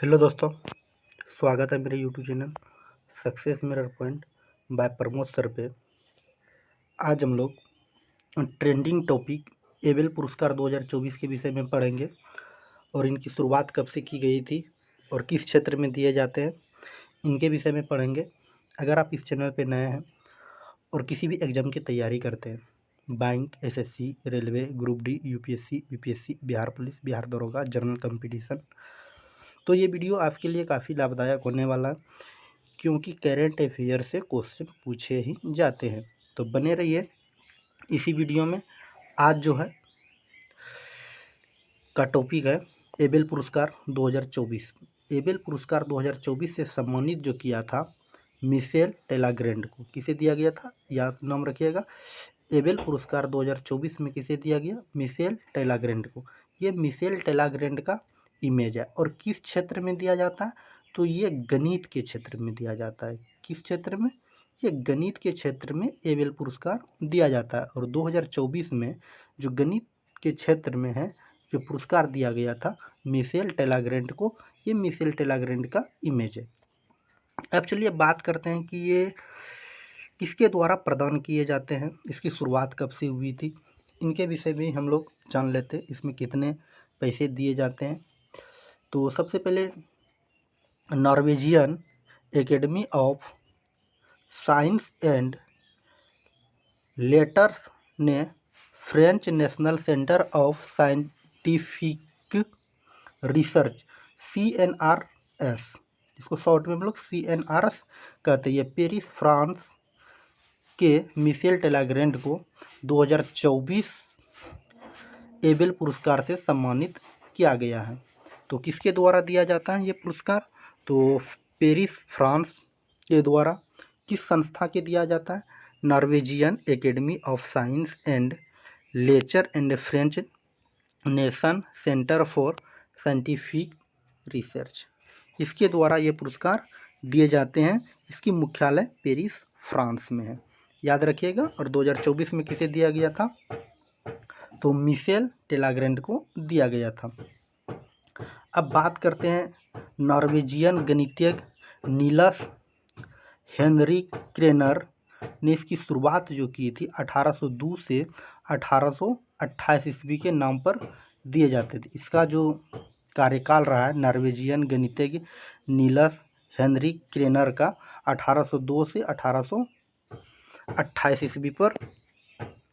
Hello दोस्तों, स्वागत है मेरे YouTube channel success mirror point by Pramod sir पे। आज हम लोग ट्रेंडिंग टॉपिक एबेल पुरस्कार 2024 के विषय में पढ़ेंगे और इनकी शुरुआत कब से की गई थी और किस क्षेत्र में दिए जाते हैं, इनके विषय में पढ़ेंगे। अगर आप इस चैनल पे नए हैं और किसी भी एग्ज़ाम की तैयारी करते हैं, bank, SSC, railway, group D, UPSC, BPSC, Bihar police, Bihar दरोगा, जनरल कंपटीशन, तो ये वीडियो आपके लिए काफ़ी लाभदायक होने वाला है, क्योंकि करेंट अफेयर से क्वेश्चन पूछे ही जाते हैं। तो बने रहिए इसी वीडियो में। आज जो है का टॉपिक है एबेल पुरस्कार 2024। एबेल पुरस्कार 2024 से सम्मानित जो किया था मिशेल टेलाग्रैंड को। किसे दिया गया था, याद नाम रखिएगा। एबेल पुरस्कार 2024 में किसे दिया गया, मिशेल टेलाग्रैंड को। ये मिशेल टेलाग्रैंड का इमेज है और किस क्षेत्र में दिया जाता है, तो ये गणित के क्षेत्र में दिया जाता है। किस क्षेत्र में, ये गणित के क्षेत्र में एबेल पुरस्कार दिया जाता है। और 2024 में जो गणित के क्षेत्र में है, जो पुरस्कार दिया गया था मिशेल टेलाग्रैंड को, ये मिशेल टेलाग्रैंड का इमेज है। अब चलिए बात करते हैं कि ये किसके द्वारा प्रदान किए जाते हैं, इसकी शुरुआत कब से हुई थी, इनके विषय में हम लोग जान लेते हैं। इसमें कितने पैसे दिए जाते हैं। तो सबसे पहले Norwegian Academy of Science and Letters ने French National Centre of Scientific Research CNRS, इसको शॉर्ट में हम लोग CNRS कहते हैं, ये पेरिस फ्रांस के मिशेल टेलाग्रैंड को 2024 एबेल पुरस्कार से सम्मानित किया गया है। तो किसके द्वारा दिया जाता है ये पुरस्कार, तो पेरिस फ्रांस के द्वारा। किस संस्था के दिया जाता है, Norwegian Academy of Science and later and French nation centre for Scientific research, इसके द्वारा ये पुरस्कार दिए जाते हैं। इसकी मुख्यालय पेरिस फ्रांस में है, याद रखिएगा। और 2024 में किसे दिया गया था, तो मिशेल टेलाग्रैंड को दिया गया था। अब बात करते हैं नॉर्वेजियन गणितज्ञ नीलस हेनरिक क्रेनर ने इसकी शुरुआत जो की थी 1802 से 1828 ईस्वी के नाम पर दिए जाते थे। इसका जो कार्यकाल रहा है नॉर्वेजियन गणितज्ञ नीलस हेनरिक क्रेनर का 1802 से 1828 ईस्वी पर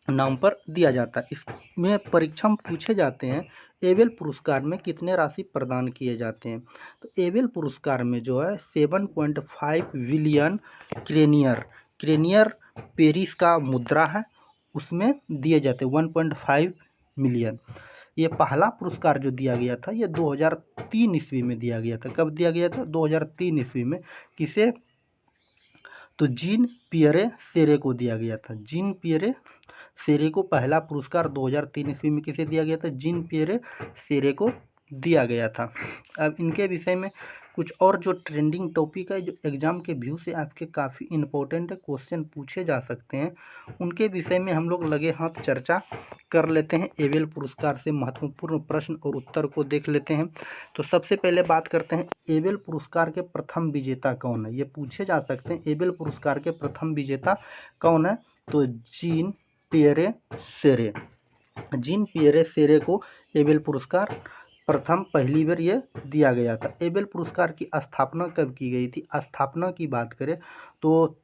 नाम पर दिया जाता है। इसमें परीक्षण पूछे जाते हैं एबेल पुरस्कार में कितने राशि प्रदान किए जाते हैं। तो एबेल पुरस्कार में जो है 7.5 बिलियन क्रेनियर पेरिस का मुद्रा है, उसमें दिए जाते हैं 1.5 मिलियन। ये पहला पुरस्कार जो दिया गया था ये 2003 ईस्वी में दिया गया था। कब दिया गया था, 2003 ईस्वी में। किसे, तो जीन पियरे सेरे को दिया गया था। जीन पियरे सेरे को पहला पुरस्कार 2003 ईस्वी में किसे दिया गया था, जीन पियरे सेरे को दिया गया था। अब इनके विषय में कुछ और जो ट्रेंडिंग टॉपिक है, जो एग्ज़ाम के व्यू से आपके काफ़ी इंपॉर्टेंट है, क्वेश्चन पूछे जा सकते हैं, उनके विषय में हम लोग लगे हाथ चर्चा कर लेते हैं। एबेल पुरस्कार से महत्वपूर्ण प्रश्न और उत्तर को देख लेते हैं। तो सबसे पहले बात करते हैं एबेल पुरस्कार के प्रथम विजेता कौन है, ये पूछे जा सकते हैं। एबेल पुरस्कार के प्रथम विजेता कौन है, तो जीन पियरे सेरे। जीन पियरे सेरे को एबेल पुरस्कार प्रथम पहली बार ये दिया गया था। एबेल पुरस्कार की स्थापना कब की गई थी, स्थापना की बात करें तो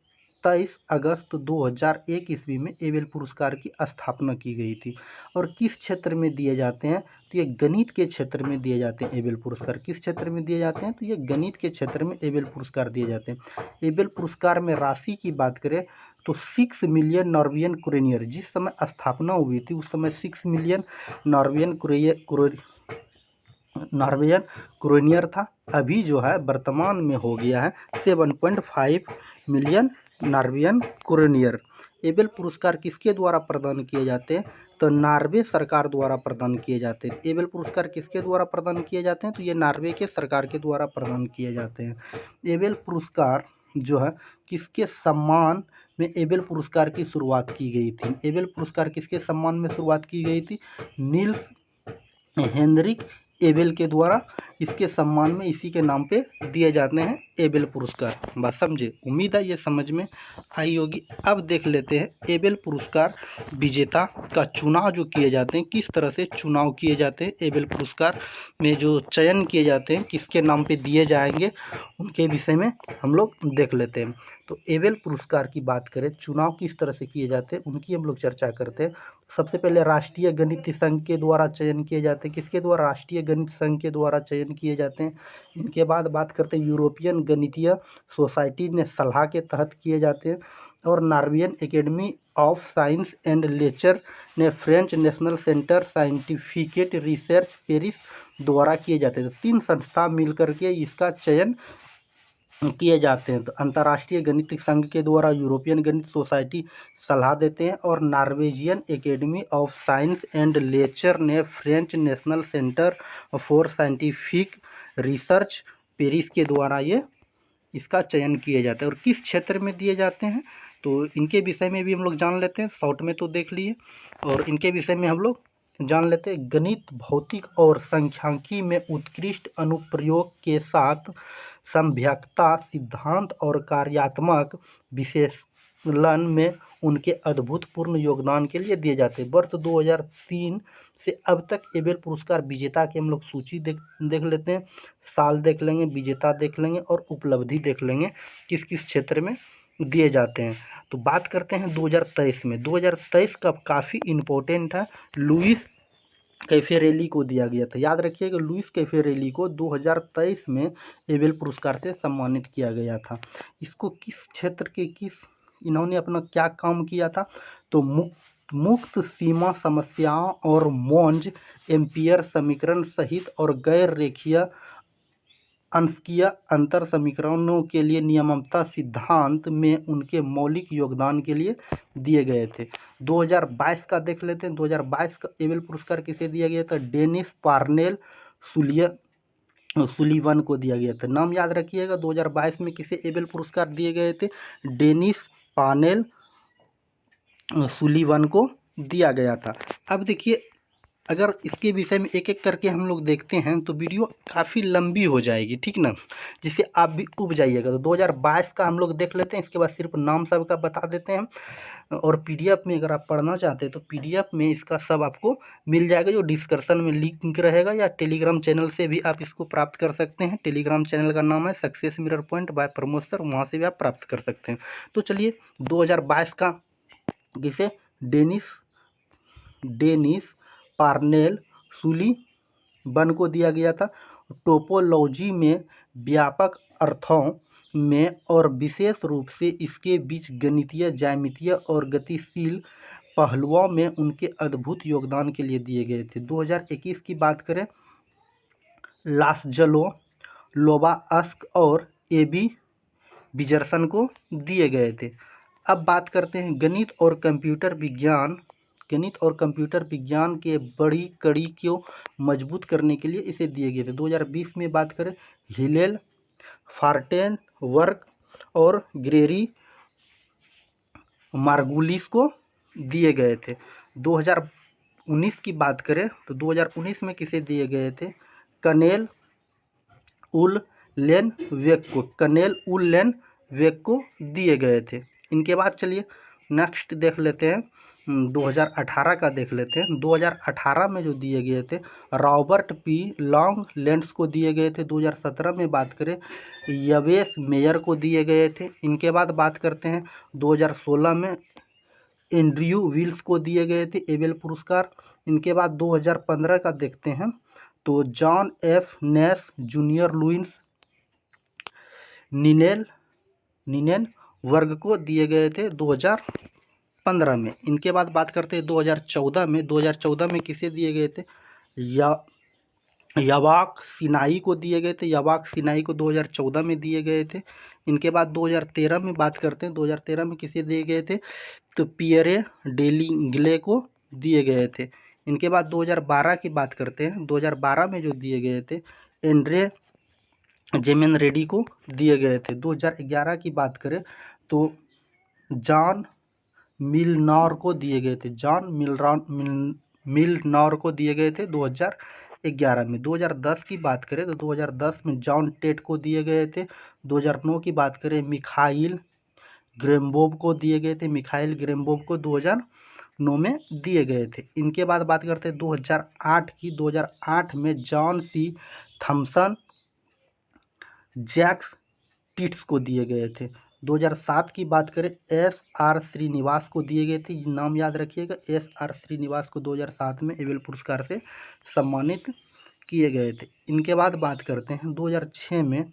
23 अगस्त 2001 ईस्वी में एबेल पुरस्कार की स्थापना की गई थी। और किस क्षेत्र में दिए जाते हैं, तो ये गणित के क्षेत्र में दिए जाते हैं एबेल पुरस्कार। किस क्षेत्र में दिए जाते हैं, तो ये गणित के क्षेत्र में एबेल पुरस्कार दिए जाते हैं। एबेल पुरस्कार में राशि की बात करें तो 6 मिलियन नॉर्वेजियन क्रोनियर, जिस समय स्थापना हुई थी उस समय 6 मिलियन नॉर्वेजियन क्रोनियर था। अभी जो है वर्तमान में हो गया है 7.5 मिलियन नॉर्वेजियन क्रोनियर। एबेल पुरस्कार किसके द्वारा प्रदान किए जाते हैं, तो नॉर्वे सरकार द्वारा प्रदान किए जाते हैं। एबेल पुरस्कार किसके द्वारा प्रदान किए जाते हैं, तो ये नॉर्वे के सरकार के द्वारा प्रदान किए जाते हैं। एबेल पुरस्कार जो है किसके सम्मान में एबेल पुरस्कार की शुरुआत की गई थी। एबेल पुरस्कार किसके सम्मान में शुरुआत की गई थी, नील्स हेनरिक एबेल के द्वारा इसके सम्मान में इसी के नाम पे दिए जाते हैं एबेल पुरस्कार। बात समझे? उम्मीद है ये समझ में आई होगी। अब देख लेते हैं एबेल पुरस्कार विजेता का चुनाव जो किए जाते हैं, किस तरह से चुनाव किए जाते हैं। एबेल पुरस्कार में जो चयन किए जाते हैं किसके नाम पे दिए जाएंगे, उनके विषय में हम लोग देख लेते हैं। तो एबेल पुरस्कार की बात करें, चुनाव किस तरह से किए जाते हैं उनकी हम लोग चर्चा करते हैं। सबसे पहले राष्ट्रीय गणित संघ के द्वारा चयन किए जाते हैं। किसके द्वारा? राष्ट्रीय गणित संघ के द्वारा चयन किए जाते हैं। इनके बाद बात करते हैं यूरोपियन गणितीय सोसाइटी ने सलाह के तहत किए जाते हैं। और Norwegian Academy of Science and lecture ने French National Centre scientific research Paris द्वारा किए जाते हैं। तो 3 संस्था मिलकर के इसका चयन किए जाते हैं। तो अंतर्राष्ट्रीय गणित संघ के द्वारा यूरोपियन गणित सोसाइटी सलाह देते हैं, और Norwegian Academy of Science and lecture ने French National Centre for Scientific research Paris के द्वारा ये इसका चयन किया जाता है। और किस क्षेत्र में दिए जाते हैं तो इनके विषय में भी हम लोग जान लेते हैं। शॉर्ट में तो देख लिए, और इनके विषय में हम लोग जान लेते हैं। गणित, भौतिक और सांख्यिकी में उत्कृष्ट अनुप्रयोग के साथ सम्यक्ता सिद्धांत और कार्यात्मक विश्लेषण में उनके अद्भुतपूर्ण योगदान के लिए दिए जाते हैं। वर्ष 2003 से अब तक एबेल पुरस्कार विजेता की हम लोग सूची देख लेते हैं। साल देख लेंगे, विजेता देख लेंगे, और उपलब्धि देख लेंगे किस किस क्षेत्र में दिए जाते हैं। तो बात करते हैं 2023 में। 2023 का काफ़ी इम्पोर्टेंट है। लुइस कैफेरेली को दिया गया था। याद रखिएगा, लुइस कैफेरेली को 2023 में एबेल पुरस्कार से सम्मानित किया गया था। इसको किस क्षेत्र के इन्होंने अपना क्या काम किया था तो मुक्त सीमा समस्याओं और मोंज एम्पियर समीकरण सहित और गैर रेखीय अंशकीय अंतर समीकरणों के लिए नियमता सिद्धांत में उनके मौलिक योगदान के लिए दिए गए थे। 2022 का देख लेते हैं। 2022 का एबेल पुरस्कार किसे दिया गया था? डेनिस पार्नेल सुलीवन को दिया गया था। नाम याद रखिएगा, 2022 में किसे एबेल पुरस्कार दिए गए थे? डेनिस पार्नेल सुलीवन को दिया गया था। अब देखिए, अगर इसके विषय में एक एक करके हम लोग देखते हैं तो वीडियो काफ़ी लंबी हो जाएगी, ठीक ना, जिससे आप भी उब जाइएगा। तो 2022 का हम लोग देख लेते हैं, इसके बाद सिर्फ नाम सब का बता देते हैं। और पीडीएफ में अगर आप पढ़ना चाहते हैं तो पीडीएफ में इसका सब आपको मिल जाएगा, जो डिस्क्रिप्शन में लिंक रहेगा, या टेलीग्राम चैनल से भी आप इसको प्राप्त कर सकते हैं। टेलीग्राम चैनल का नाम है success mirror point by Pramod sir, वहाँ से भी आप प्राप्त कर सकते हैं। तो चलिए, 2022 का जिसे डेनिस पार्नेल सुलीवन को दिया गया था। टोपोलॉजी में व्यापक अर्थों में और विशेष रूप से इसके बीच गणितीय, ज्यामितीय और गतिशील पहलुओं में उनके अद्भुत योगदान के लिए दिए गए थे। 2021 की बात करें, लास्जलो लोबास्क और एबी बिजरसन को दिए गए थे। अब बात करते हैं गणित और कंप्यूटर विज्ञान के बड़ी कड़ी को मजबूत करने के लिए इसे दिए गए थे। 2020 में बात करें, हिलेल फार्टेनवर्क और ग्रेरी मार्गुलिस को दिए गए थे। 2019 की बात करें तो 2019 में किसे दिए गए थे? कनेल उल्लेनवेक को दिए गए थे। इनके बाद चलिए नेक्स्ट देख लेते हैं, 2018 का देख लेते हैं। 2018 में जो दिए गए थे, रॉबर्ट पी लॉन्ग लेंस को दिए गए थे। 2017 में बात करें, यवेस मेयर को दिए गए थे। इनके बाद बात करते हैं 2016 में एंड्रयू विल्स को दिए गए थे एबेल पुरस्कार। इनके बाद 2015 का देखते हैं तो जॉन एफ नेस जूनियर लुइस निनेन वर्ग को दिए गए थे 2015 में। इनके बाद बात करते हैं 2014 में किसे दिए गए थे? यवाक सिनाई को दिए गए थे। यवाक सिनाई को 2014 में दिए गए थे। इनके बाद 2013 में बात करते हैं, 2013 में किसे दिए गए थे? तो पियरे डेलिंगले को दिए गए थे। इनके बाद 2012 की बात करते हैं। 2012 में जो दिए गए थे, एंड्रे जेमेन रेड्डी को दिए गए थे। 2011 की बात करें तो जॉन मिलनॉर को दिए गए थे। जॉन मिलनॉर को दिए गए थे 2011 2011 में। 2010 की बात करें तो 2010 में जॉन टेट को दिए गए थे। 2009 की बात करें मिखाइल ग्रेम्बोव को दिए गए थे। मिखाइल ग्रेम्बोव को 2009 में दिए गए थे। इनके बाद बात करते हैं 2008 की। 2008 में John C Thompson Jacques Tits को दिए गए थे। 2007 की बात करें SR श्रीनिवास को दिए गए थे। नाम याद रखिएगा, SR श्रीनिवास को 2007 में एबेल पुरस्कार से सम्मानित किए गए थे। इनके बाद बात करते हैं 2006 में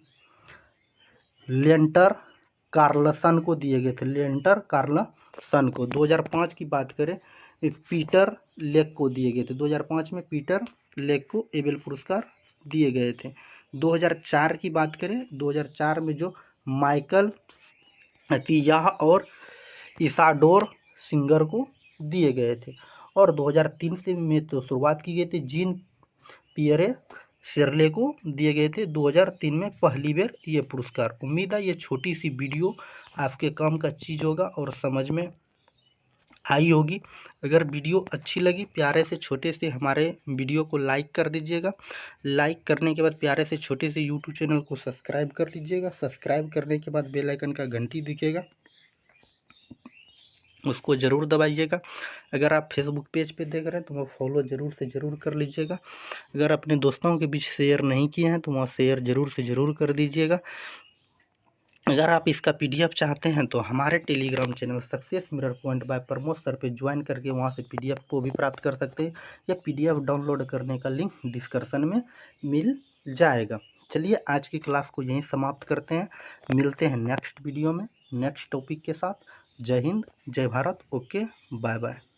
लेंटर कार्लसन को दिए गए थे। लेंटर कार्लसन को। 2005 की बात करें पीटर लेक को दिए गए थे। 2005 में पीटर लेक को एबेल पुरस्कार दिए गए थे। 2004 की बात करें, 2004 में जो माइकल तियाह और इसाडोर सिंगर को दिए गए थे। और 2003 से में तो शुरुआत की गई थी। जीन पियरे शेरले को दिए गए थे 2003 में पहली बार ये पुरस्कार। उम्मीद है ये छोटी सी वीडियो आपके काम का चीज़ होगा और समझ में आई होगी। अगर वीडियो अच्छी लगी, प्यारे से छोटे से हमारे वीडियो को लाइक कर दीजिएगा। लाइक करने के बाद प्यारे से छोटे से यूट्यूब चैनल को सब्सक्राइब कर लीजिएगा। सब्सक्राइब करने के बाद बेल आइकन का घंटी दिखेगा, उसको ज़रूर दबाइएगा। अगर आप फेसबुक पेज पे देख रहे हैं तो वह फॉलो ज़रूर से ज़रूर कर लीजिएगा। अगर अपने दोस्तों के बीच शेयर नहीं किए हैं तो वह शेयर ज़रूर से ज़रूर कर दीजिएगा। अगर आप इसका PDF चाहते हैं तो हमारे Telegram channel success mirror point by Pramod sir पे ज्वाइन करके वहां से PDF को भी प्राप्त कर सकते हैं। या PDF डाउनलोड करने का लिंक डिस्क्रिप्शन में मिल जाएगा। चलिए आज की क्लास को यहीं समाप्त करते हैं। मिलते हैं नेक्स्ट वीडियो में नेक्स्ट टॉपिक के साथ। जय हिंद, जय भारत। Okay, bye bye.